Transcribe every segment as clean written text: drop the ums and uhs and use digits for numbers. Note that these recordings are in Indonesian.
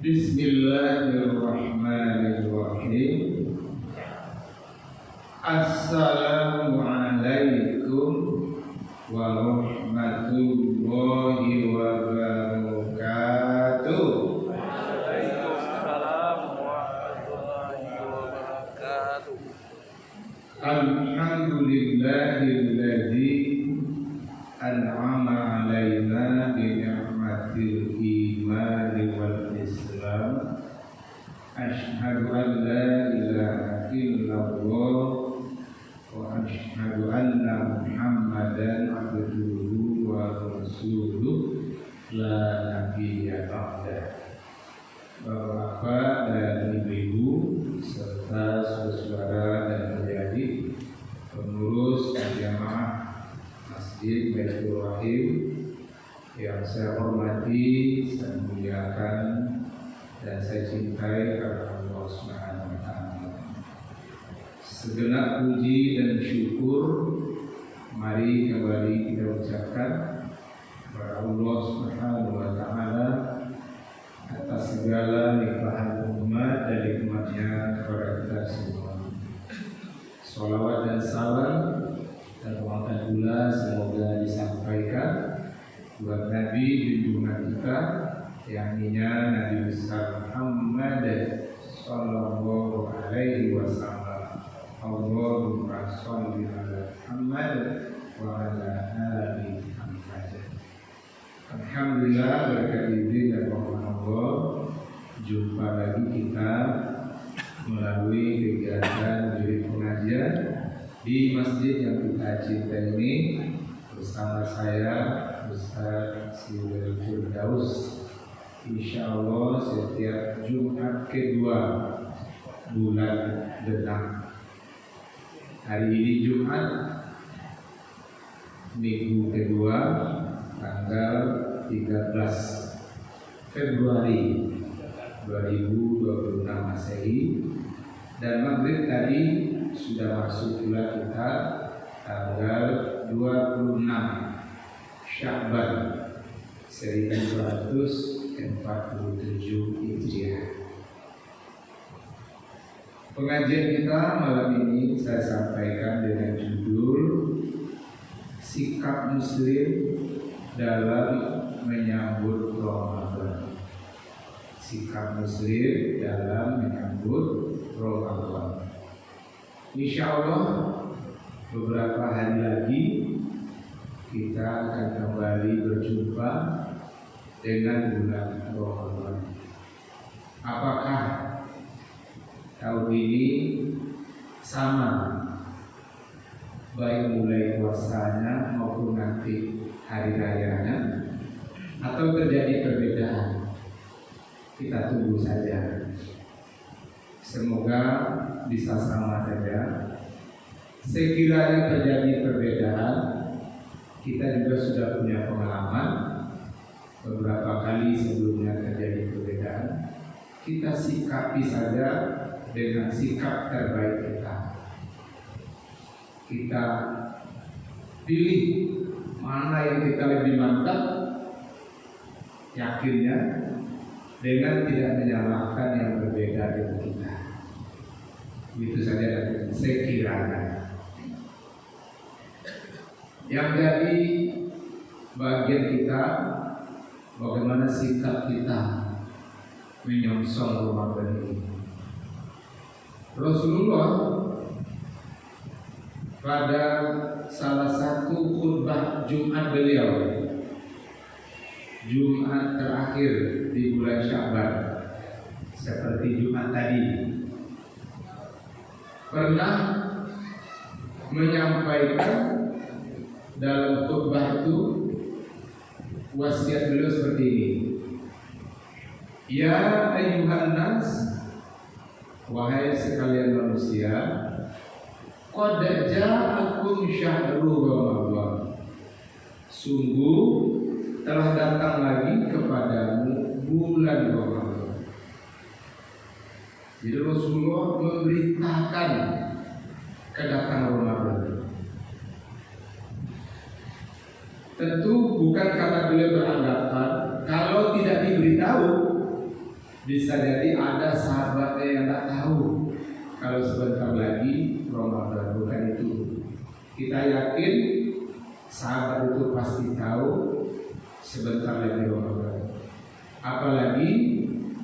Bismillahirrahmanirrahim. Assalamualaikum warahmatullahi wabarakatuh. Waalaikumsalam warahmatullahi wabarakatuh. Alhamdulillahilladzi an'ama alaina bi ni'matil imani wal islam. Asyhadu an la ilaha illallah wa asyhadu anna Muhammadan abduhu wa rasuluh la nabiyya ba'da. Bapak dan ibu serta saudara dan adik-adik pengurus jamaah Masjid Baitur Rahim yang saya hormati, saya muliakan dan saya cintai karena Allah Subhanahu wa taala. Segenap puji dan syukur mari kembali kita ucapkan kepada Allah Subhanahu wa taala atas segala limpahan umat dan nikmatnya kepada kita semua. Sholawat dan salam dan rahmat pula semoga disampaikan buat Nabi junjungan kita, yakninya Nabi besar Muhammad sallallahu alaihi wasallam. Allahumma shalli ala Muhammad wa ala ali Muhammad. Alhamdulillah, berkat izin dan rahmat Allah, jumpa lagi kita melalui kegiatan jilid pengajian di masjid yang kita cintai ini bersama saya Ustaz Siwil Firdaus. Insya Allah setiap Jumat kedua bulan Genap. Hari ini Jumat minggu kedua tanggal 13 Februari 2026 Masehi, dan maghrib tadi sudah masuk pula kita tanggal 26 Sya'ban 1447 Hijriah. Pengajian kita malam ini saya sampaikan dengan judul Sikap Muslim dalam menyambut Ramadan. Sikap Muslim dalam menyambut Ramadan. Insya Allah beberapa hari lagi kita akan kembali berjumpa dengan bulan Ramadan. Apakah tahun ini sama, baik mulai puasanya maupun nanti hari rayanya, atau terjadi perbedaan? Kita tunggu saja. Semoga bisa sama saja. Sekiranya terjadi perbedaan, kita juga sudah punya pengalaman beberapa kali sebelumnya terjadi perbedaan. Kita sikapi saja dengan sikap terbaik kita. Kita pilih mana yang kita lebih mantap, yakinnya, dengan tidak menyalahkan yang berbeda dengan kita. Itu saja sekiranya. Yang jadi bagian kita, bagaimana sikap kita menyongsong Ramadan ini. Rasulullah pada salah satu khutbah Jumat beliau, Jumat terakhir di bulan Sya'ban, seperti Jumat tadi, pernah menyampaikan dalam khutbah itu wasiat beliau seperti ini. Ya ayyuhan nas, wahai sekalian manusia, qad ja'akum syahrul Ramadan, sungguh telah datang lagi kepadamu bulan Ramadan. Jadi Rasulullah memberitakan kedatangan Ramadan. Tentu bukan karena beliau beranggapan kalau tidak diberitahu Bisa jadi ada sahabatnya yang tak tahu kalau sebentar lagi Ramadan, bukan itu. Kita yakin sahabat itu pasti tahu sebentar lagi Ramadan. Apalagi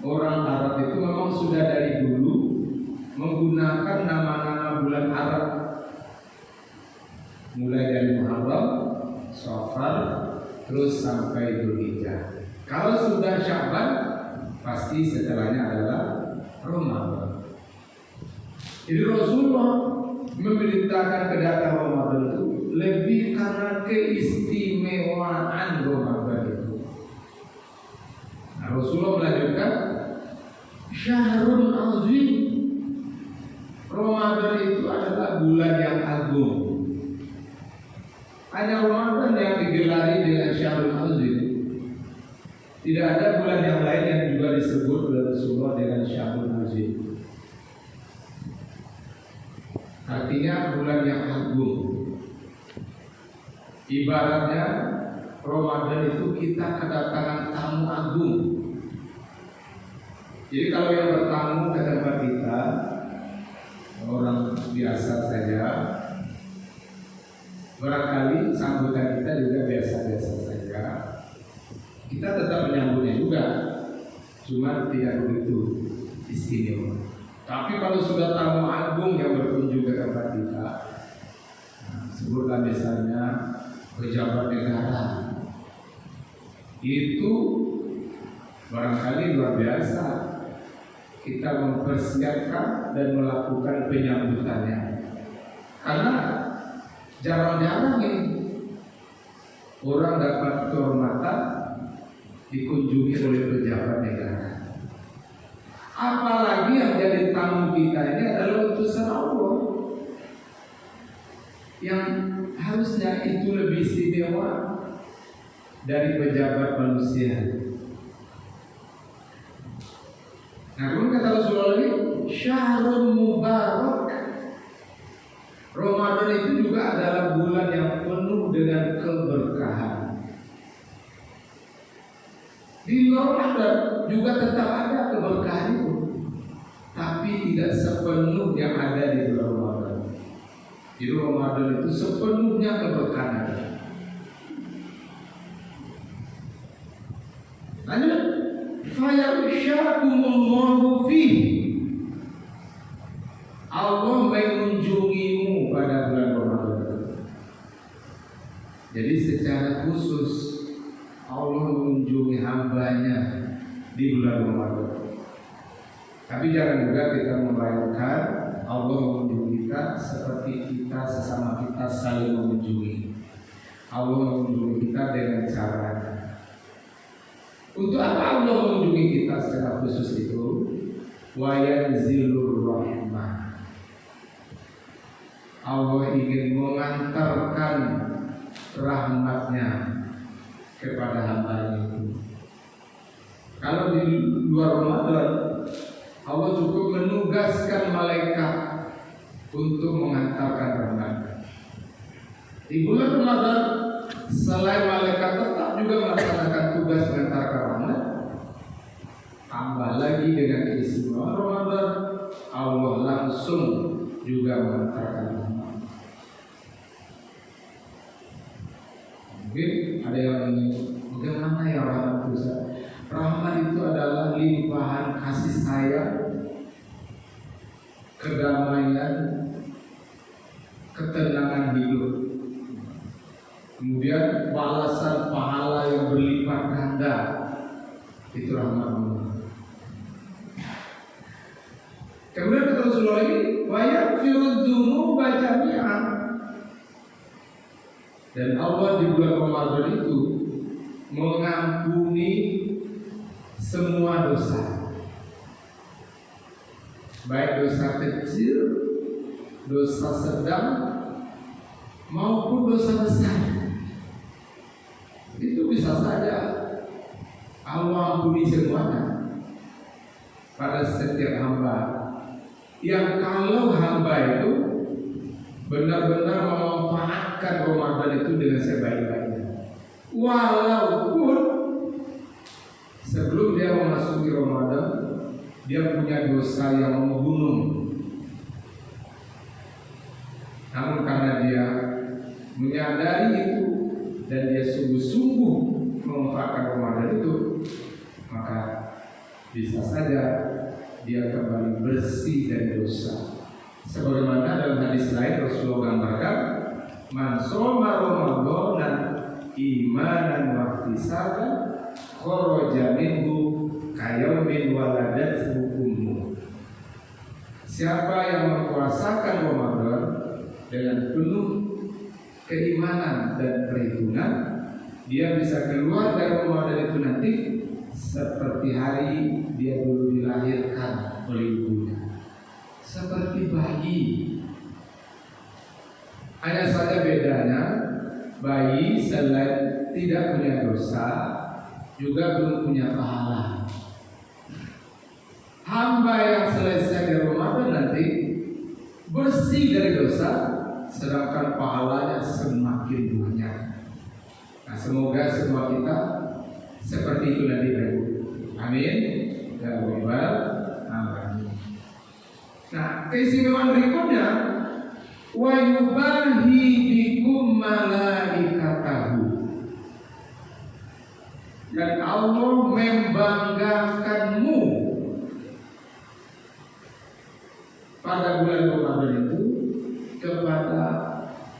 orang Arab itu memang sudah dari dulu menggunakan nama-nama bulan Arab, mulai dari Muharram, Safar, terus sampai Dzulhijjah. Kalau sudah Sya'ban, pasti setelahnya adalah Ramadan. Jadi Rasulullah memberitakan kedatangan Ramadan itu lebih karena keistimewaan Ramadan itu. Nah, Rasulullah melanjutkan, Syahrul Azim, Ramadan itu adalah bulan yang agung. Hanya Ramadan yang digelari dengan Syahrul Azim. Tidak ada bulan yang lain yang juga disebut oleh Rasulullah dengan Syahrul Azim. Artinya bulan yang agung. Ibaratnya Ramadan itu kita kedatangan tamu agung. Jadi kalau yang bertamu ke tempat kita orang biasa saja, barangkali sambutan kita juga biasa-biasa saja. Kita tetap menyambutnya juga, cuma tidak begitu istimewa. Tapi kalau sudah tamu agung yang berkunjung ke tempat kita, sebutlah misalnya pejabat negara, itu barangkali luar biasa. Kita mempersiapkan dan melakukan penyambutannya, karena jarang-jarang ini orang dapat kehormatan dikunjungi oleh pejabat negara. Apalagi yang jadi tamu kita ini adalah utusan Allah, yang harusnya itu lebih istimewa dari pejabat manusia. Nah, kemudian kata Rasulullah lagi, Syahrul Mubarak, Ramadan itu juga adalah bulan yang penuh dengan keberkahan. Di luar Ramadan juga tetap ada keberkahan itu, tapi tidak sepenuh yang ada di bulan Ramadan. Di Ramadan itu sepenuhnya keberkahan. Lanjut, fayarsyakumullahu fihi, Allah mengunjungimu pada bulan Ramadan. Jadi secara khusus Allah mengunjungi hambanya di bulan Ramadan. Tapi jangan juga kita membayangkan Allah mengunjungi kita seperti kita sesama kita saling mengunjungi. Allah mengunjungi kita dengan cara. Untuk apa Allah mengunjungi kita secara khusus itu? Wa yanzilur rahmah. Allah ingin mengantarkan rahmatnya kepada hamba itu. Kalau di luar Ramadan, Allah cukup menugaskan malaikat untuk mengantarkan rahmat. Di bulan Ramadan, selain malaikat tetap juga melaksanakan tugas mengantarkan rahmat, tambah lagi dengan keistimewaan Ramadan, Allah langsung juga mengantarkan rahmat. Mungkin ada yang ingin, bagaimana ya rahmat itu? Rahmat itu adalah limpahan kasih sayang, kedamaian, ketenangan hidup. Kemudian balasan pahala yang berlipat ganda, itu rahmat Allah. Kemudian kata Rasulullah ini, wa yaghfiru dzunuba jami'an. Dan Allah di bulan Ramadan itu mengampuni semua dosa, baik dosa kecil, dosa sedang, maupun dosa besar. Itu bisa saja Allah ampuni semuanya pada setiap hamba, yang kalau hamba itu benar-benar memanfaatkan Ramadan itu dengan sebaik-baiknya, walaupun sebelum dia memasuki Ramadan dia punya dosa yang membunuh. Namun karena dia menyadari itu dan dia sungguh-sungguh memanfaatkan Ramadan itu, maka bisa saja dia kembali bersih dari dosa. Sebagaimana dalam hadis lain Rasulullah gambarkan, man shoma Ramadan imanan wa ihtisaban kharaja minhu kayaumin waladathu ummuh. Siapa yang mempuasakan Ramadan dengan penuh keimanan dan perhitungan, dia bisa keluar dari Ramadan itu nanti seperti hari dia dulu dilahirkan oleh ibunya, seperti bayi. Hanya saja bedanya, bayi selain tidak punya dosa, juga belum punya pahala. Hamba yang selesai dari Ramadan nanti bersih dari dosa, sedangkan pahalanya semakin banyak. Nah, semoga semua kita seperti itu nanti, Ibu. Amin. Ya Rabbal alamin. Nah, keistimewaan berikutnya, wa yubahi bikum malaikatahu. Dan Allah membanggakanmu pada bulan Ramadan itu kepada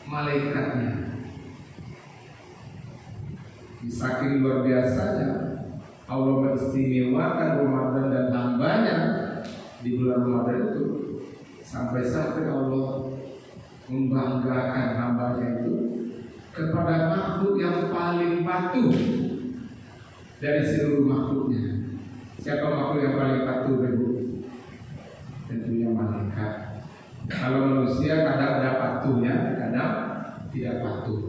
malaikatnya. Saking luar biasanya Allah mengistimewakan Ramadan dan hambanya di bulan Ramadan itu, sampai-sampai Allah membanggakan hambanya itu kepada makhluk yang paling patuh dari seluruh makhluknya. Siapa makhluk yang paling patuh, Ibu? Tentunya malaikat. Kalau manusia kadang ada patuhnya, kadang tidak patuh.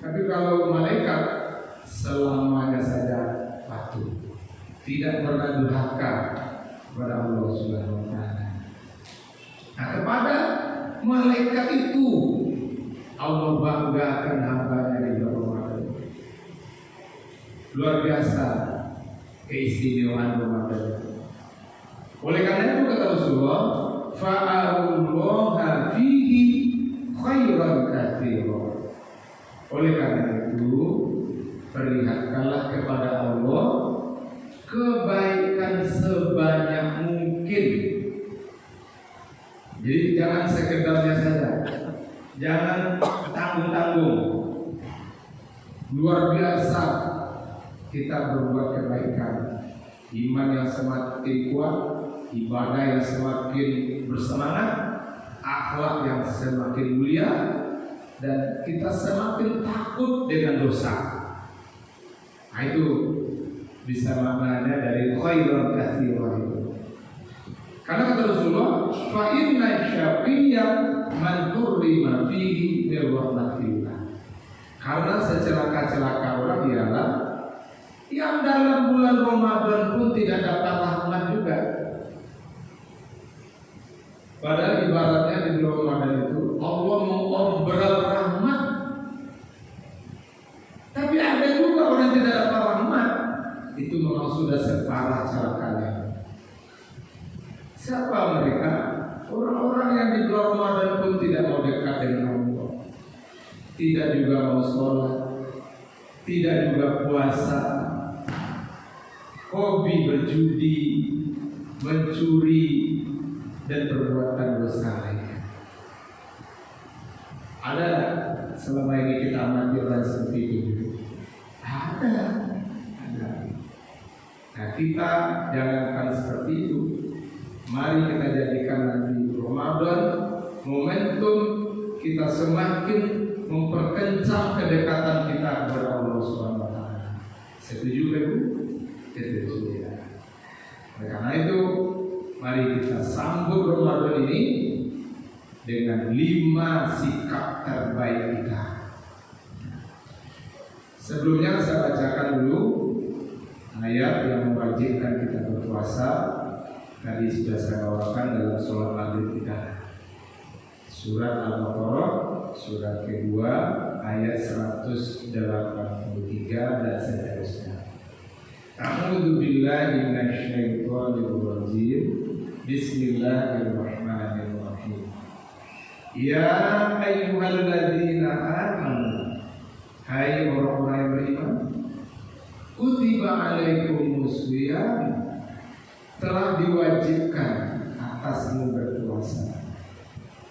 Tapi kalau malaikat selamanya saja patuh, tidak pernah durhaka kepada Allah Subhanahu wa taala. Nah, kepada malaikat itu Allah banggakan hambanya di Ramadan. Luar biasa keistimewaan Ramadan. Oleh karena itu kata Rasulullah, fa'arullaha fihi khairan katsiran. Oleh karena itu, perlihatkanlah kepada Allah kebaikan sebanyak mungkin. Jadi jangan sekedarnya saja, jangan tanggung-tanggung. Luar biasa kita berbuat kebaikan, iman yang semakin kuat, ibadah yang semakin bersemangat, akhlak yang semakin mulia, dan kita semakin takut dengan dosa. Nah, itu bisa maknanya dari khairan katsiran itu. Karena kata Rasulullah, fa inna syaqiyya man turima fihi bi rahmatillah. Karena secelaka-celaka orang ialah yang dalam bulan Ramadan pun tidak dapat rahmat juga. Padahal ibaratnya di bulan Ramadan itu Allah mengobrol rahmat. Tapi ada juga orang yang tidak dapat rahmat. Itu memang sudah separah celakanya. Siapa mereka? Orang-orang yang di bulan Ramadan pun tidak mau dekat dengan Allah, tidak juga mau sholat, tidak juga puasa, hobi berjudi, mencuri, dan perbuatan dosa lainnya. Ada selama ini kita amati orang seperti itu? Ada. Nah, kita jangankan seperti itu. Mari kita jadikan nanti Ramadan momentum kita semakin memperkencang kedekatan kita kepada Allah Subhanahu wa taala. Setuju, Ibu? Setuju ya. Karena itu mari kita sambut Ramadan ini dengan 5 sikap terbaik kita. Sebelumnya saya bacakan dulu ayat yang mewajibkan kita berpuasa. Tadi sudah saya bawakan dalam sholat maghrib kita. Surat Al-Baqarah, surat kedua, ayat 183 dan seterusnya. A'udzu billahi minasyaitonir rajim. Bismillahirrahmanirrahim. Ya ayyuhalladzina amanu, hai orang-orang yang beriman, kutiba alaikumus shiyam, telah diwajibkan atasmu berpuasa.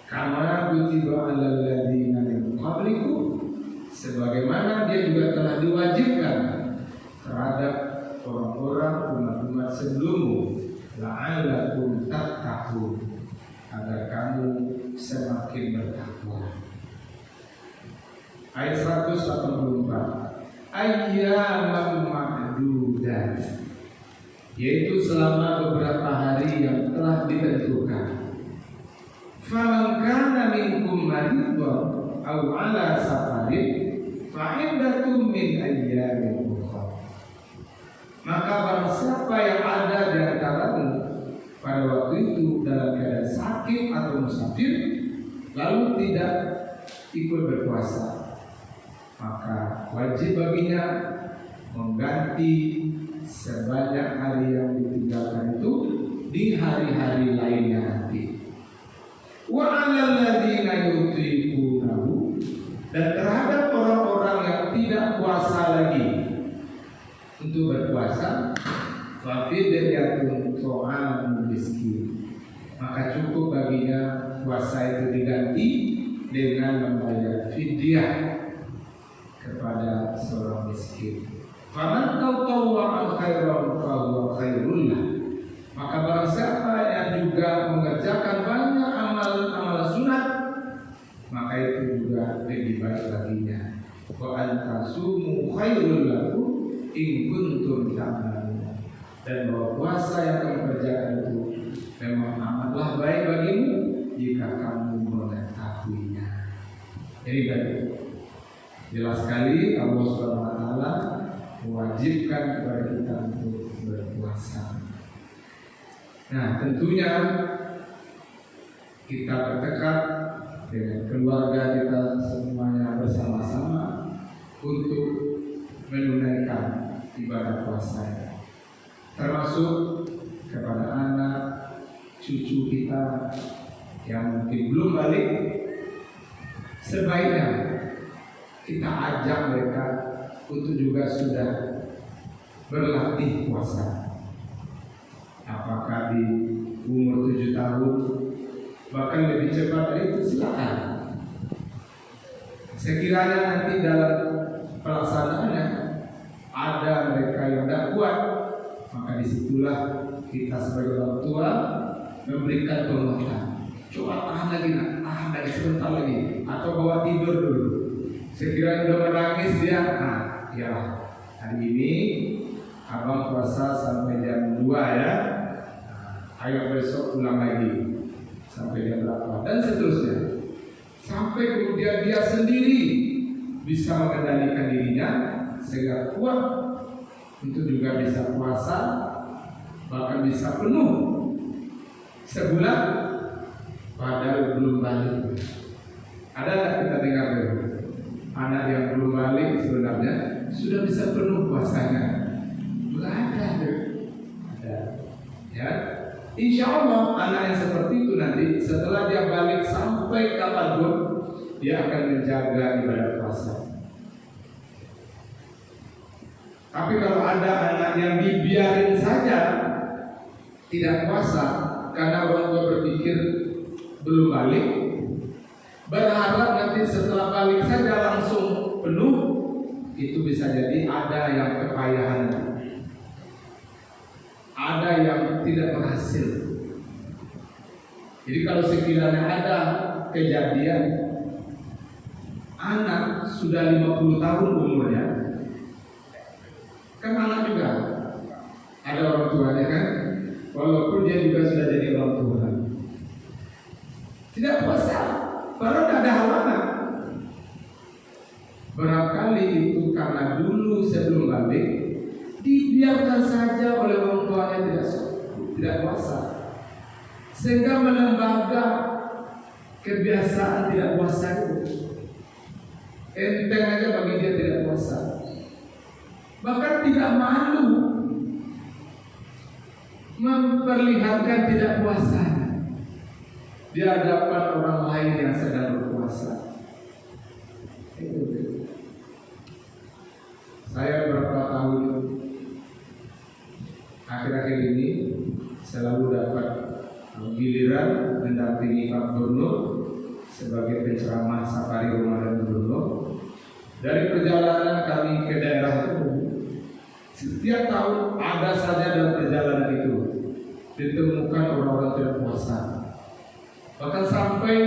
Kama kutiba alal ladzina min qablikum, sebagaimana dia juga telah diwajibkan terhadap orang-orang umat-umat sebelummu, la'allakum tattaqun, agar kamu semakin bertakwa. Ayat 184, ayyaman ma'dudat, yaitu selama beberapa hari yang telah ditentukan. Faman kana minkum maridun aw ala safarin fa iddatun min ayyamin ukhra. Maka barang siapa yang ada di antaramu pada waktu itu dalam keadaan sakit atau musafir lalu tidak ikut berpuasa, maka wajib baginya mengganti sebanyak hari yang ditinggalkan itu di hari-hari lainnya nanti. Wa 'alal ladzina yutiqunahu, dan terhadap orang-orang yang tidak puasa lagi untuk berpuasa, wa fidyatun ta'amun miskin, maka cukup baginya puasa itu diganti dengan membayar fidyah kepada seorang miskin. Faman tatawwa'a khairan fa huwa khairul lah, maka barang siapa yang juga mengerjakan banyak amal sunat, maka itu juga lebih baik baginya. Wa antasumu khairul lakum in kuntum ta'lamun, dan bahwa puasa yang kamu kerjakan itu memang amatlah baik bagimu jika kamu mengetahuinya. Jadi baik, jelas sekali Allah Subhanahu wa taala mewajibkan kepada kita untuk berpuasa. Nah, tentunya kita bertekad dengan keluarga kita semuanya bersama-sama untuk menunaikan ibadah puasa, termasuk kepada anak cucu kita yang mungkin belum balik. Sebaiknya kita ajak mereka untuk juga sudah berlatih puasa. Apakah di umur 7 tahun, bahkan lebih cepat dari itu, silakan. Sekiranya nanti dalam pelaksanaannya ada mereka yang tidak kuat, maka disitulah kita sebagai orang tua memberikan penguatan. Coba tahan lagi, tahan lagi sebentar lagi, atau bawa tidur dulu. Sekiranya udah menangis dia, ya hari ini abang puasa sampai jam 2 ya, ayo besok ulang lagi sampai jam berapa, dan seterusnya, sampai kemudian dia sendiri bisa mengendalikan dirinya sehingga kuat untuk juga bisa puasa, bahkan bisa penuh sebulan padahal belum balik. Ada tak kita dengar dulu anak yang belum balik sebenarnya sudah bisa penuh puasanya? Ada. Ya, insya Allah anak yang seperti itu nanti setelah dia balik sampai kapanpun dia akan menjaga ibadah puasa. Tapi kalau ada anak yang dibiarin saja tidak puasa karena orang tua berpikir belum balik, berharap nanti setelah balik saja langsung penuh, itu bisa jadi ada yang kepayahan, ada yang tidak berhasil. Jadi kalau sekiranya ada kejadian anak sudah 50 tahun umurnya, kan anak juga ada orang tuanya kan, walaupun dia juga sudah jadi orang tua, tidak puasa, padahal tidak ada halangan. Barangkali itu karena dulu sebelum balik dibiarkan saja oleh orang tuanya tidak puasa, sehingga melembaga kebiasaan tidak puasa itu. Enteng aja bagi dia tidak puasa, bahkan tidak malu memperlihatkan tidak puasa di hadapan orang lain yang sedang berpuasa. Saya beberapa tahun akhir-akhir ini selalu dapat giliran mendampingi Pak Gubernur sebagai penceramah safari Ramadan Gubernur. Dari perjalanan kami ke daerah itu, setiap tahun ada saja dalam perjalanan itu ditemukan orang-orang tidak puasa. Bahkan sampai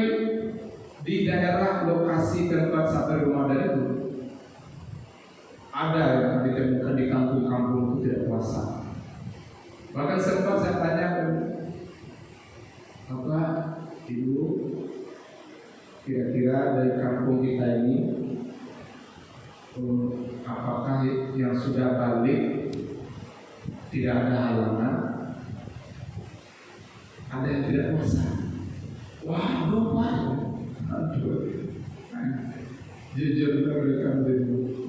di daerah lokasi tempat safari Ramadan itu ada yang ditemukan di kampung-kampung itu tidak puasa. Bahkan sempat saya tanya, Bapak, Ibu, kira-kira dari kampung kita ini apakah yang sudah balik tidak ada halangan? Ada yang tidak puasa? Wah, Bapak, aduh, jujur mereka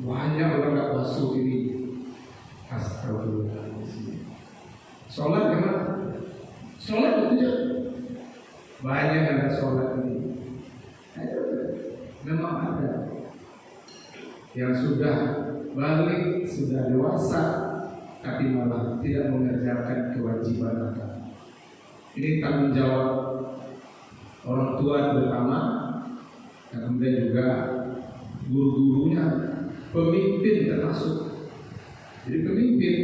banyak orang nggak masuk ini. Astagfirullahaladzim. Sholat gimana? Sholat betul. Banyak yang nggak sholat ini. Memang ada yang sudah balik, sudah dewasa, tapi malah tidak mengerjakan kewajiban agama. Ini tanggung jawab orang tua terutama, dan kemudian juga guru-gurunya, pemimpin termasuk. Jadi pemimpin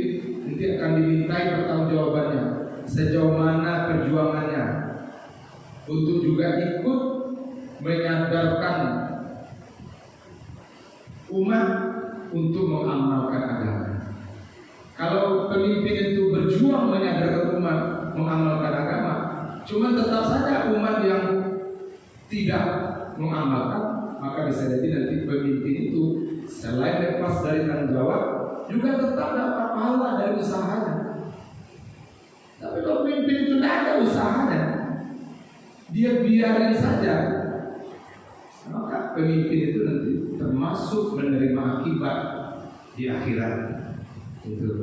nanti akan dimintai pertanggungjawabannya, sejauh mana perjuangannya untuk juga ikut menyadarkan umat untuk mengamalkan agama. Kalau pemimpin itu berjuang menyadarkan umat mengamalkan agama, cuma tetap saja umat yang tidak mengamalkan, maka bisa jadi nanti pemimpin itu selain lepas dari tanggung jawab, juga tetap dapat pahala dari usahanya. Tapi kalau pemimpin itu tidak ada usahanya, dia biarin saja, maka pemimpin itu nanti termasuk menerima akibat di akhirat. Itu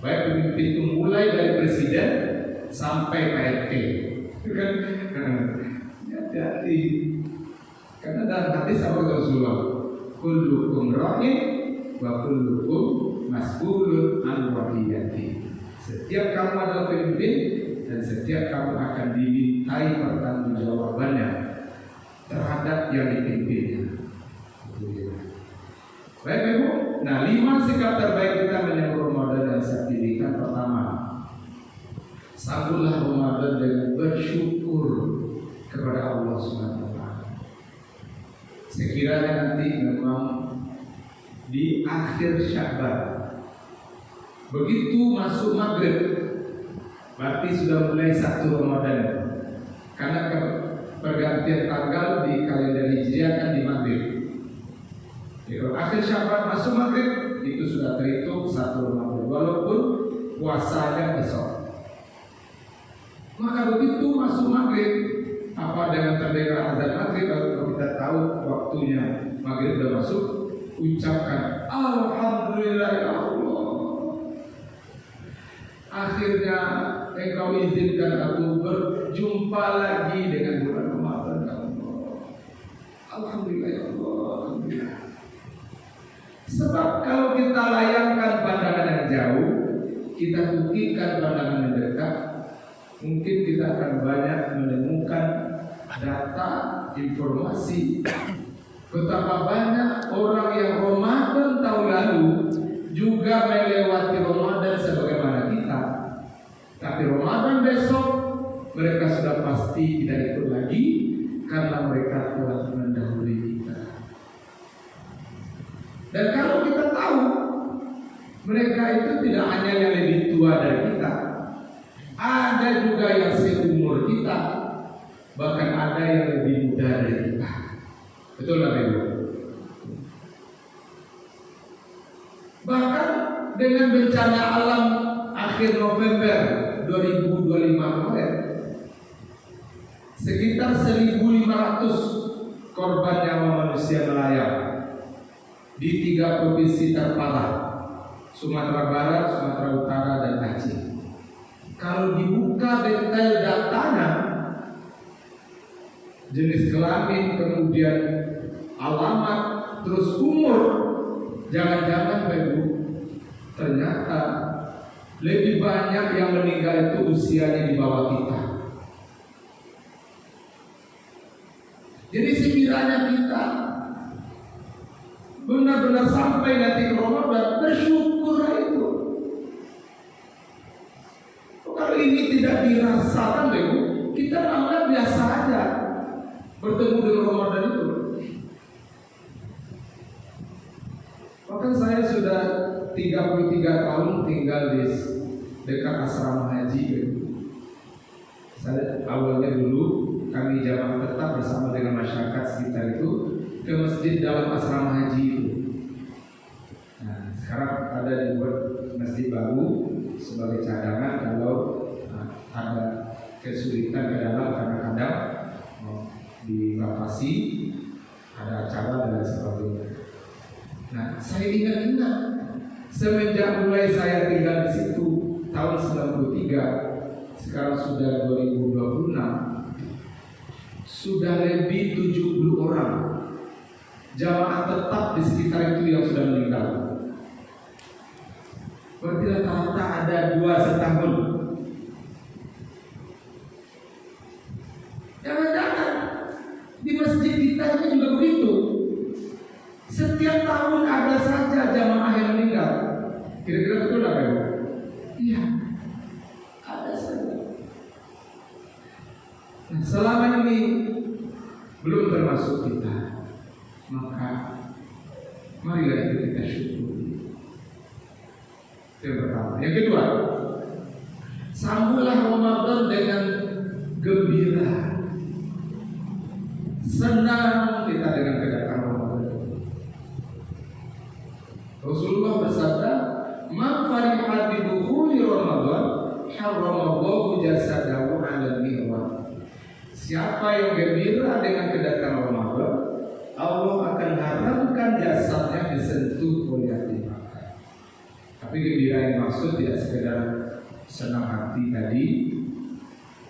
baik pemimpin itu mulai dari presiden sampai PRT, kan? Hati-hati, karena dalam hadis Abu Rasulullah, kullukum ra'in wa kullukum mas'ulun an ra'iyati. Setiap kamu adalah pemimpin dan setiap kamu akan dimintai pertanggungjawabannya terhadap yang dipimpinnya. Baik Ibu, nah 5 sikap terbaik kita menyambut Ramadan dan saya pilihkan. Pertama, sambutlah Ramadan dengan bersyukur kepada Allah SWT. Sekiranya nanti memang di akhir Sya'ban, begitu masuk maghrib, berarti sudah mulai 1 Ramadan. Karena pergantian tanggal di kalender Hijriah kan di maghrib. Kalau akhir Sya'ban masuk maghrib, itu sudah terhitung 1 Ramadan, walaupun puasanya besok. Maka begitu masuk maghrib, apa dengan terdengar azan maghrib, kalau kita tahu waktunya maghrib sudah masuk, ucapkan Alhamdulillah ya Allah, akhirnya engkau izinkan aku berjumpa lagi dengan bulan Ramadan ya Allah. Alhamdulillah ya Allah, Alhamdulillah. Sebab kalau kita layangkan pandangan yang jauh, kita buktikan pandangan yang dekat, mungkin kita akan banyak menemukan data, informasi betapa banyak orang yang Ramadan tahun lalu juga melewati Ramadan sebagaimana kita, tapi Ramadan besok mereka sudah pasti tidak ikut lagi karena mereka telah mendahului kita. Dan kalau kita tahu mereka itu tidak hanya yang lebih tua dari kita, ada juga yang seumur kita, bahkan ada yang lebih muda dari kita. Betul lah Ibu? Bahkan dengan bencana alam akhir November 2025 kemarin, sekitar 1.500 korban nyawa manusia melayang di 3 provinsi terparah, Sumatera Barat, Sumatera Utara, dan Aceh. kalau dibuka detail datanya, jenis kelamin, kemudian alamat, terus umur, jangan-jangan Bapak Ibu, ternyata lebih banyak yang meninggal itu usianya di bawah kita. Jadi sekiranya kita benar-benar sampai nanti ke Ramadan, bersyukurlah itu. Kalau ini tidak dirasakan, Ibu, kita anggap biasa aja bertemu dengan Ramadan itu. Bahkan saya sudah 33 tahun tinggal di dekat asrama haji, Ibu. Saya awalnya dulu kami jamaah tetap bersama dengan masyarakat sekitar itu ke masjid dalam asrama haji itu. Nah, sekarang ada dibuat masjid baru sebagai cadangan kalau ada kesulitan ke dalam karena kadang dibatasi, ada acara dan sebagainya. Nah, saya ingat-ingat semenjak mulai saya tinggal di situ tahun 93, sekarang sudah 2026. Sudah lebih 70 orang jamaah tetap di sekitar itu yang sudah meninggal. Berarti rata-rata ada 2 setahun. Jangan-jangan di masjid kita ini juga begitu. Setiap tahun ada saja jamaah yang meninggal. Kira-kira betul nggak, Ibu? Iya, ada saja. Nah, selama ini belum termasuk kita, maka marilah itu kita syukuri. Yang pertama. Yang kedua, sambutlah Ramadan dengan gembira, senang kita dengan kedatangan Ramadan. Rasulullah bersabda, "Man fariha bi dukhuli Ramadan, harramallahu jasadahu 'alal ni'mah." Siapa yang gembira dengan kedatangan Ramadan, Allah akan haramkan jasadnya disentuh oleh api neraka. Tapi gembira yang maksud tidak sekedar senang hati tadi,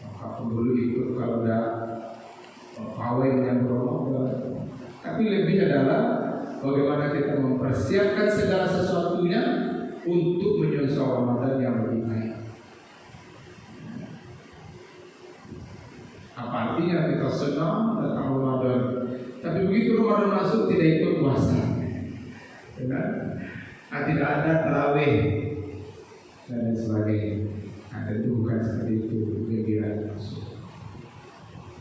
maka dulu ikut kalau udah pawai menyambut Ramadan. Tapi lebih adalah bagaimana kita mempersiapkan segala sesuatunya untuk menyusul Ramadan yang lebih baik. Apa artinya kita senang datang Ramadan, tapi begitu Ramadan masuk tidak ikut puasa, tidak ada tarawih dan sebagainya. Tentu bukan seperti itu gembira masuk.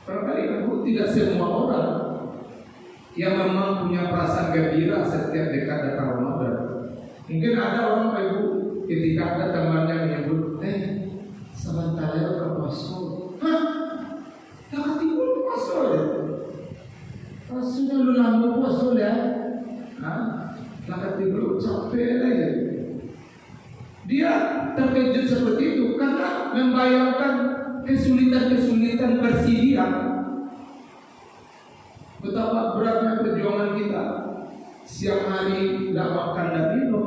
Barangkali kamu tidak semua orang yang memang punya perasaan gembira setiap dekat datang Ramadan. Mungkin ada orang Ibu ketika ada temannya menyebut, sebentar ya ke puasa. Hah? Jangan timbul puasa ya. Sudah lu lama puasa ya. Jangan timbul capek aja. Dia terkejut seperti itu karena membayangkan kesulitan-kesulitan bersedia. Betapa beratnya perjuangan kita. Siang hari tidak makan dan minum,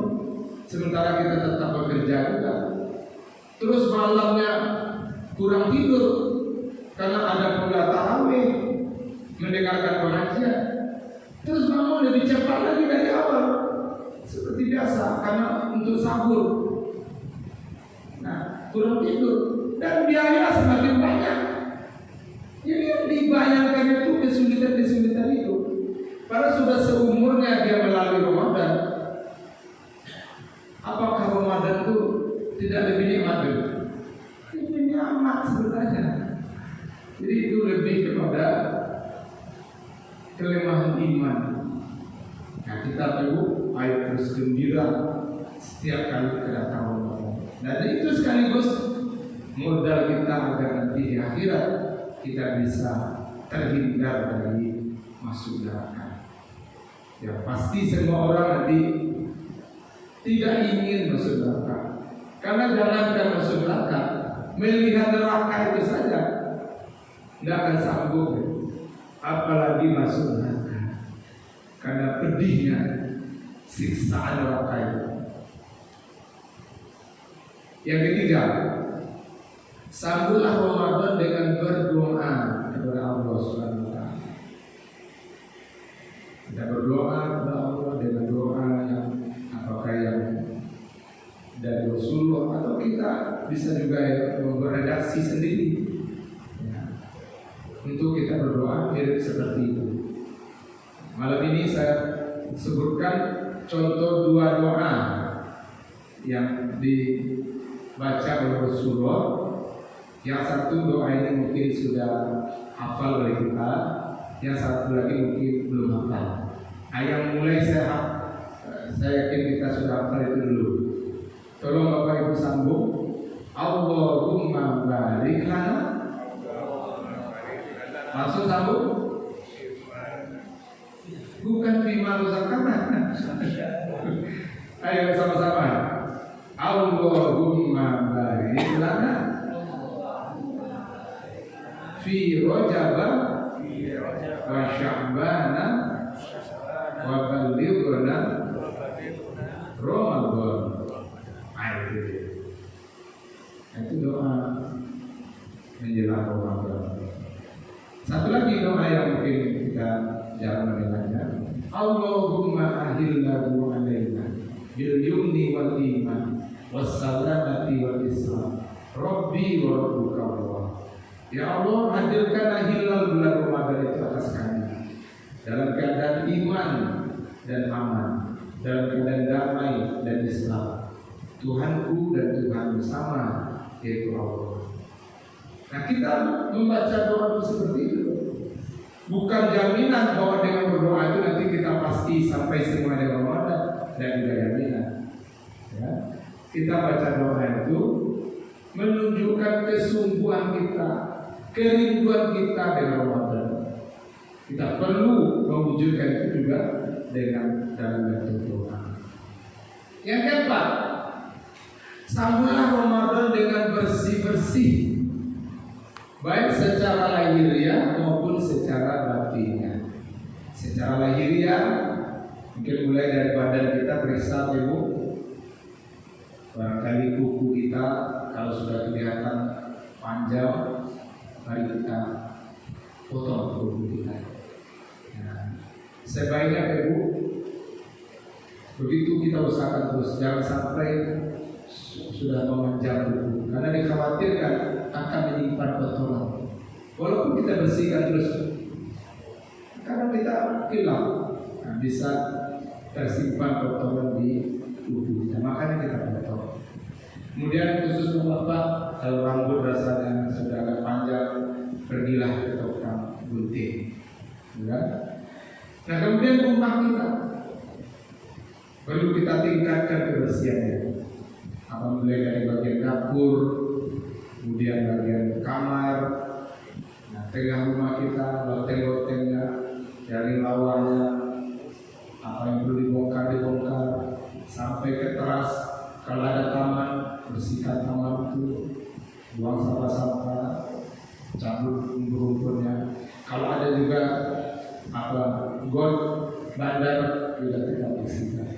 sementara kita tetap bekerja juga. Terus malamnya kurang tidur karena ada pula tarawih, mendengarkan pengajian. Terus bangun lebih cepat lagi dari awal, seperti biasa karena untuk sahur. Nah, kurang tidur dan biaya semakin banyak. Jadi yang dibayangkan itu kesulitan-kesulitan itu. Padahal sudah seumurnya dia melalui Ramadan. Apakah Ramadan itu tidak lebih nikmat? Lebih nikmat sebenarnya. Jadi itu lebih kepada kelemahan iman. Nah, kita perlu ayo terus gembira setiap kali kedatangan Ramadan. Dan itu sekaligus modal kita agar nanti di akhirat kita bisa terhindar dari masuk neraka. Ya pasti semua orang nanti tidak ingin masuk neraka. Karena jangankan masuk neraka, melihat neraka itu saja tidak akan sanggup, apalagi masuk neraka. Karena pedihnya siksaan neraka itu. Yang ketiga, Sambutlah Ramadan dengan berdoa kepada Allah Subhanahu wa taala. Kita berdoa kepada Allah dengan doa yang apakah yang dari Rasulullah atau kita bisa juga beredaksi sendiri. Ya. Untuk kita berdoa mirip seperti itu. Malam ini saya sebutkan contoh dua doa yang dibaca oleh Rasulullah. Yang satu doa ini mungkin sudah hafal oleh kita, yang satu lagi mungkin belum hafal. Yang mulai saya yakin kita sudah hafal itu dulu. Tolong Bapak Ibu sambung. Allahumma barik lana. Langsung sambung. Bukan fima rozaqtana. Ayo sama-sama. Allahumma barik lana fi Rajab wa Sya'ban wa ballighna Ramadan. Itu doa menjelang Ramadan. Satu lagi doa yang mungkin kita jarang mendengarnya. Allahumma ahillahu alaina bil yumni wal iman was salamati wal islam. Rabbi wa rabbuka Allah. Ya Allah, hadirkanlah hilal bulan Ramadan itu atas kami dalam keadaan iman dan aman, dalam keadaan damai dan Islam. Tuhanku dan Tuhanmu sama, yaitu Allah. Nah, kita membaca doa seperti itu bukan jaminan bahwa dengan berdoa itu nanti kita pasti sampai semua di Ramadan, dan juga jaminan. Ya. Kita baca doa itu menunjukkan kesungguhan kita, kerinduan kita dengan Ramadan. Kita perlu mewujudkan itu juga dengan dalam bentuk doa. Yang keempat, sambutlah Ramadan dengan bersih-bersih, baik secara lahiriah maupun secara batinnya. Secara lahiriah mungkin mulai dari badan kita periksa ibu, barangkali kuku kita kalau sudah kelihatan panjang, mari kita potong kuku kita. Nah, sebaiknya ibu begitu kita usahakan terus, jangan sampai sudah memanjang kuku, karena dikhawatirkan akan menyimpan kotoran. Walaupun kita bersihkan terus, karena kita hilang, nah, bisa tersimpan kotoran di tubuh kita, makanya kita potong. Kemudian khusus Bapak, kalau rambut rasanya sudah agak panjang, pergilah ke tukang gunting. Ya. Nah, kemudian rumah kita perlu kita tingkatkan kebersihannya. Apa mulai dari bagian dapur, kemudian bagian kamar, nah, tengah rumah kita, loteng-lotengnya, dari lawannya, apa yang perlu dibongkar, sampai ke teras. Kalau ada taman, bersihkan taman itu, buang sampah-sampah, cabut rumput-rumputnya. Kalau ada juga got, bandar, juga kita bersihkan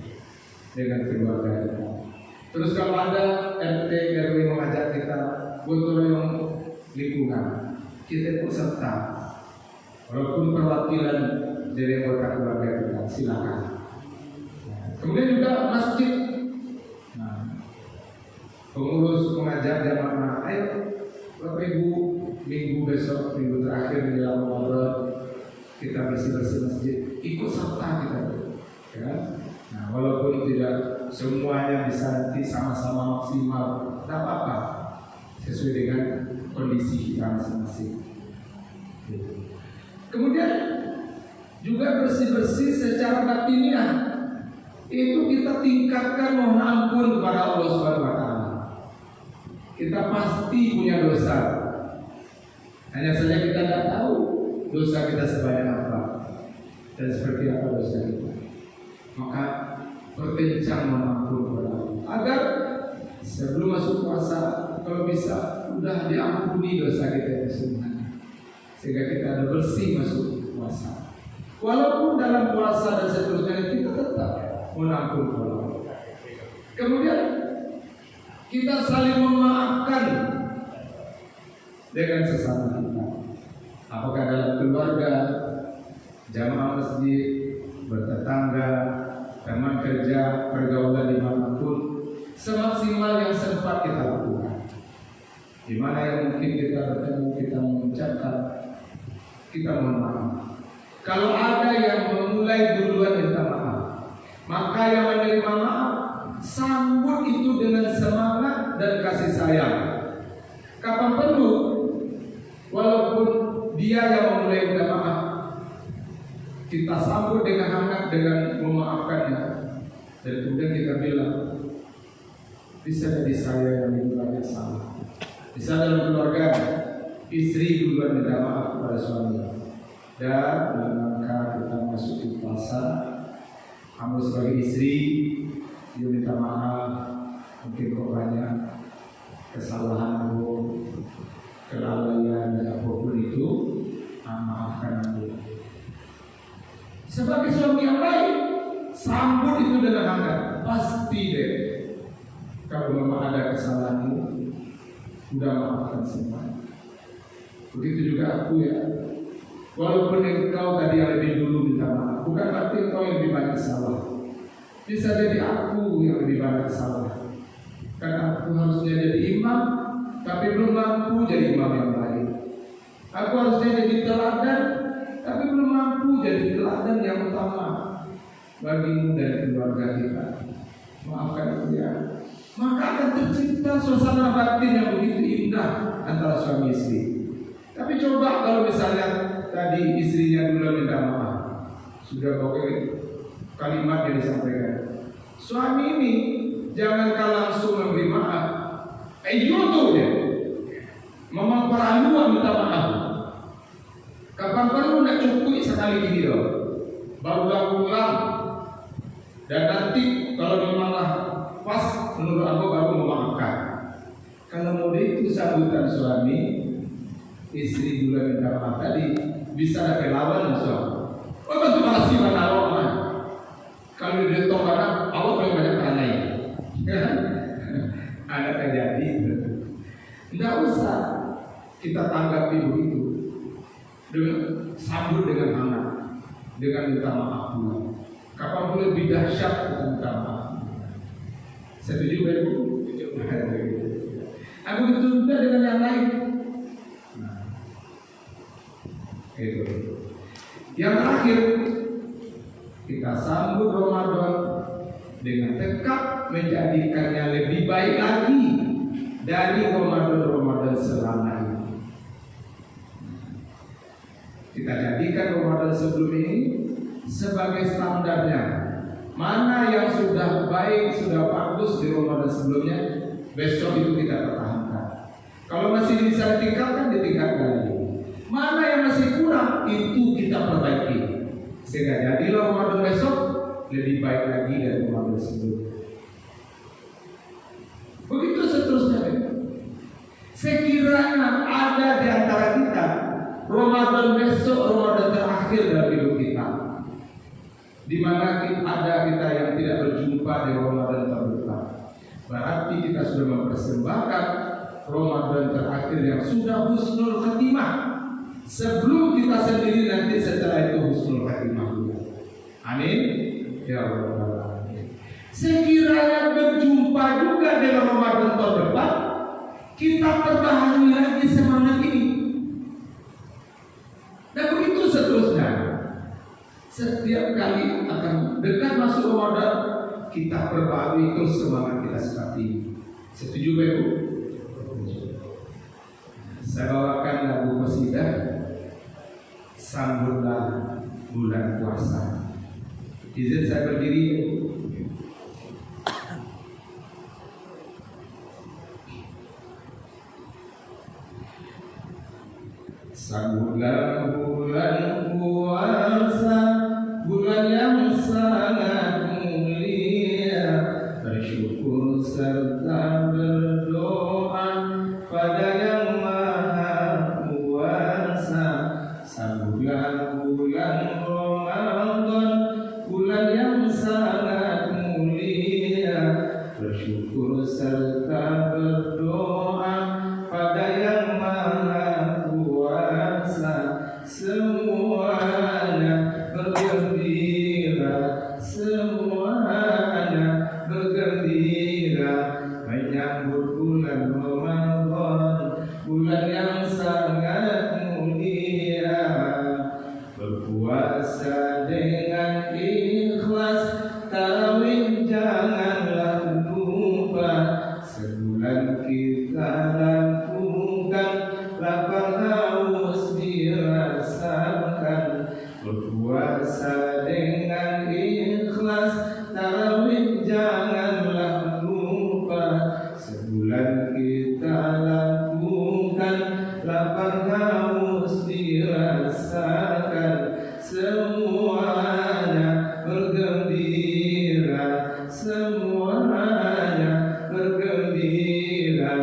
dengan keluarga kita. Terus kalau ada RT RW mengajak kita gotong royong lingkungan, kita ikut serta. Walaupun perwakilan dari anggota keluarga kita, silakan. Kemudian juga masjid. Nah, pengurus mengajak jamaah, ayo Bapak Ibu, minggu besok, minggu terakhir di dalam Ramadan, kita bersih-bersih masjid, ikut serta kita. Ya. Nah, walaupun tidak semuanya bisa nanti sama-sama maksimal, tidak apa-apa, sesuai dengan kondisi kita masing-masing. Kemudian juga bersih-bersih secara batiniah, itu kita tingkatkan mohon ampun kepada Allah Subhanahu wa taala. Kita pasti punya dosa, hanya saja kita tidak tahu dosa kita sebanyak apa dan seperti apa dosa kita. Maka berkencang mohon ampun kepada Allah, agar sebelum masuk puasa kalau bisa sudah diampuni dosa kita itu sebenarnya, sehingga kita ada bersih masuk puasa. Walaupun dalam puasa dan seterusnya kita tetap mohon ampun kepada Allah. Kemudian kita saling memaafkan dengan sesama kita. Apakah dalam keluarga, jamaah masjid, bertetangga, teman kerja, pergaulan dimanapun, semaksimal yang sempat kita lakukan. Di mana yang mungkin kita bertemu, kita mengucapkan, kita mohon maaf. Kalau ada yang memulai duluan minta maaf, maka yang menerima maaf sambut itu dengan semangat dan kasih sayang. Kapan perlu, walaupun dia yang memulai minta maaf, kita sambut dengan hangat dengan memaafkannya. Dan kemudian kita bilang, bisa jadi saya yang lebih banyak salah. Bisa dalam keluarga, istri duluan minta maaf kepada suami. Dan maka kita masuk di puasa, kamu sebagai istri, dia minta maaf, mungkin kok banyak kesalahanmu, kelalaian dan apapun itu, maafkan aku. Sebagai suami yang baik, sambut itu dengan hangat. Pasti deh, kalau memang ada kesalahanmu, udah maafkan semua. Begitu juga aku ya. Walaupun engkau tadi yang lebih dulu minta maaf, bukan berarti engkau yang lebih banyak salah. Bisa jadi aku yang lebih banyak salah. Karena aku harusnya jadi imam, tapi belum mampu jadi imam yang baik. Aku harusnya jadi teladan, tapi belum mampu jadi teladan yang utama bagimu dan keluarga kita. Maafkan aku ya. Maka akan tercipta suasana batin yang begitu indah antara suami istri. Tapi coba kalau misalnya tadi istrinya dulu minta maaf, sudah pakai kalimat yang disampaikan. Suami ini jangankan langsung memberi maaf, tuh dia memang peranuan minta maaf. Kapan perlu nak cukup sekali gini loh, baru ulang. Dan nanti kalau memanglah pas menurut aku baru memaafkan. Kalau mau itu sambutan suami, istri juga minta maaf tadi bisa dapat lawan suami. Oh tentu pasti mana lawan. Kalau dia tahu karena Allah paling banyak tanah ada terjadi. Tidak usah kita tanggapi begitu. Dengan sambut dengan hangat, dengan minta maaf pula. Kapan pun lebih dahsyat kita minta maaf. Setuju kan Bu? Aku betul juga dengan yang lain. Nah, itu. Yang terakhir, kita sambut Ramadan dengan tekad menjadikannya lebih baik lagi dari Ramadan selama ini. Kita jadikan Ramadan sebelum ini sebagai standarnya. Mana yang sudah baik, sudah bagus di Ramadan sebelumnya, besok itu kita pertahankan. Kalau masih bisa ditingkatkan, ditingkatkan lagi. Mana yang masih kurang, itu kita perbaiki. Sehingga jadilah Ramadan besok lebih baik lagi dari Ramadan sebelumnya. Begitu seterusnya. Sekiranya ada di antara kita Ramadan besok, Ramadan terakhir dalam hidup kita, di mana ada kita yang tidak berjumpa di Ramadan terdepan, berarti kita sudah mempersembahkan Ramadan terakhir yang sudah husnul khatimah sebelum kita sendiri nanti setelah itu husnul khatimah juga. Amin ya rabbal alamin. Sekiranya berjumpa juga dengan Ramadan terdepan, kita perbaharui lagi semangat ini. Dan begitu seterusnya. Setiap kali akan dekat masuk Ramadan, kita perbaharui terus semangat kita seperti ini. Setuju Bu? Saya bawakan lagu qasidah Sambutlah Bulan Puasa. Izin saya berdiri. Sambutlah bulan puasa, bulan yang sangat mulia, bersyukur serta berdoa pada Yang Maha Kuasa. Sambutlah bulan Ramadan, bulan yang sangat mulia, bersyukur serta berdoa pada Yang Maha semuanya bergembira menyambut bulan Ramadan, bulan yang sangat mulia. Berpuasa dengan ikhlas, tarawih janganlah lupa. Sebulan kita lakukan, lapar haus dirasakan. Berpuasa dengan ikhlas, tarawih janganlah lupa. Sebulan kita lakukan, lapar haus dirasakan. Semuanya bergembira, semuanya bergembira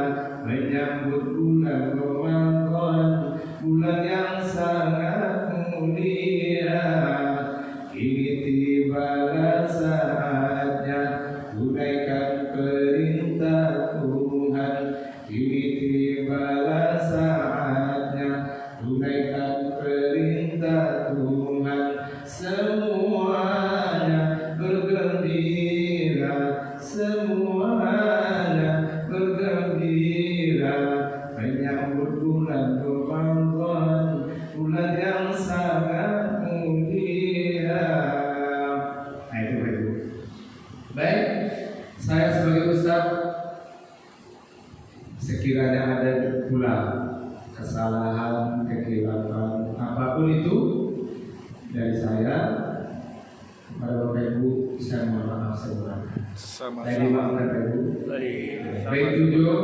menyambut bulan Ramadan, bulan yang sangat mulia. Kini tibalah saatnya tunaikan perintah Tuhan. Kini tibalah saatnya tunaikan perintah Tuhan. Semuanya bergembira, semuanya bergembira menyambut bulan Ramadan, bulan yang sangat mulia. Nah itu Ibu. Baik, saya sebagai Ustaz, sekiranya ada pula kesalahan, kekhilafan apapun itu dari saya, kepada Bapak Ibu saya mohon maaf sebenarnya. Saya dimaafkan Bapak Ibu. Baik jujur,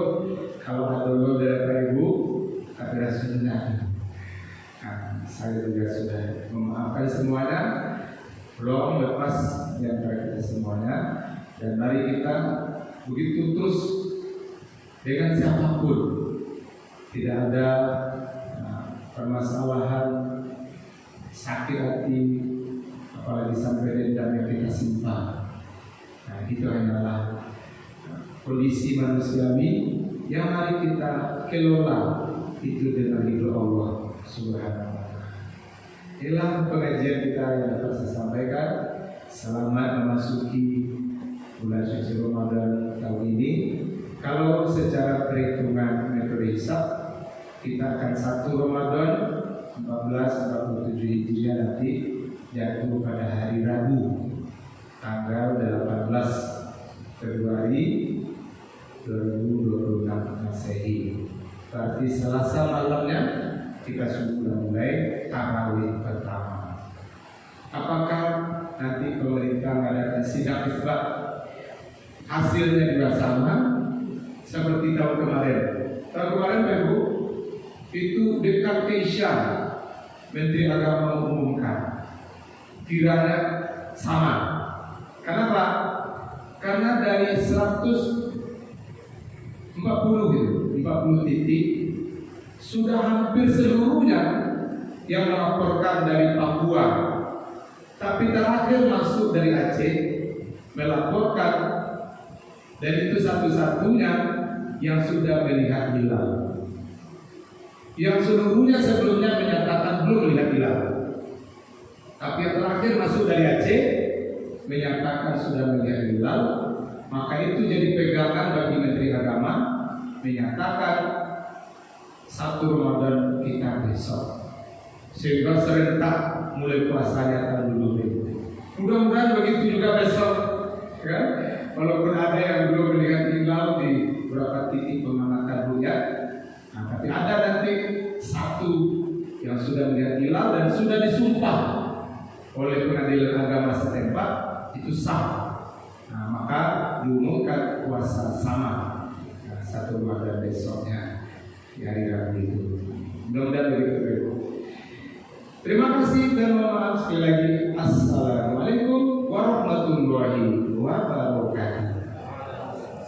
kalau ada dulu dari Bapak Ibu, tapi rasanya saya juga sudah memaafkan semuanya. Belum lepas di antara kita semuanya, dan mari kita begitu terus dengan siapapun. Tidak ada permasalahan sakit hati, apalagi sampai dendam yang kita simpan. Nah, itu hanyalah kondisi manusiawi yang mari kita kelola itu dengan ridho Allah Subhanahu wa Ta'ala. Inilah pengajian kita yang dapat saya sampaikan. Selamat memasuki bulan suci Ramadan tahun ini. Kalau secara perhitungan metode hisab, kita akan 1 Ramadan 1447 Hijriah nanti jatuh pada hari Rabu tanggal 18 Februari 2026 Masehi. Berarti Selasa malamnya kita sudah mulai tarawih pertama. Apakah nanti pemerintah mengadakan sidang isbat hasilnya juga sama seperti tahun kemarin? Tahun kemarin Ibu itu dekat ke Isya Menteri Agama mengumumkan kiranya sama. Kenapa? Karena dari 140 titik sudah hampir seluruhnya yang melaporkan dari Papua, tapi terakhir masuk dari Aceh melaporkan, dan itu satu-satunya yang sudah melihat hilal. Yang seluruhnya sebelumnya menyatakan belum melihat hilal, tapi yang terakhir masuk dari Aceh menyatakan sudah melihat hilal. Maka itu jadi pegangan bagi Menteri Agama menyatakan 1 Ramadan kita besok, sehingga serentak mulai puasanya tahun dulu. Mudah-mudahan begitu juga besok, kan? Walaupun ada yang belum melihat hilal di beberapa titik pengamatan ru'yat, nah, tapi ada nanti 1 yang sudah melihat hilal dan sudah disumpah oleh pengadilan agama setempat itu sah. Nah, maka diumumkan puasa sama 1 Ramadan besoknya di hari Rabu itu. Mudah-mudahan begitu. Terima kasih dan mohon maaf sekali lagi. Assalamualaikum warahmatullahi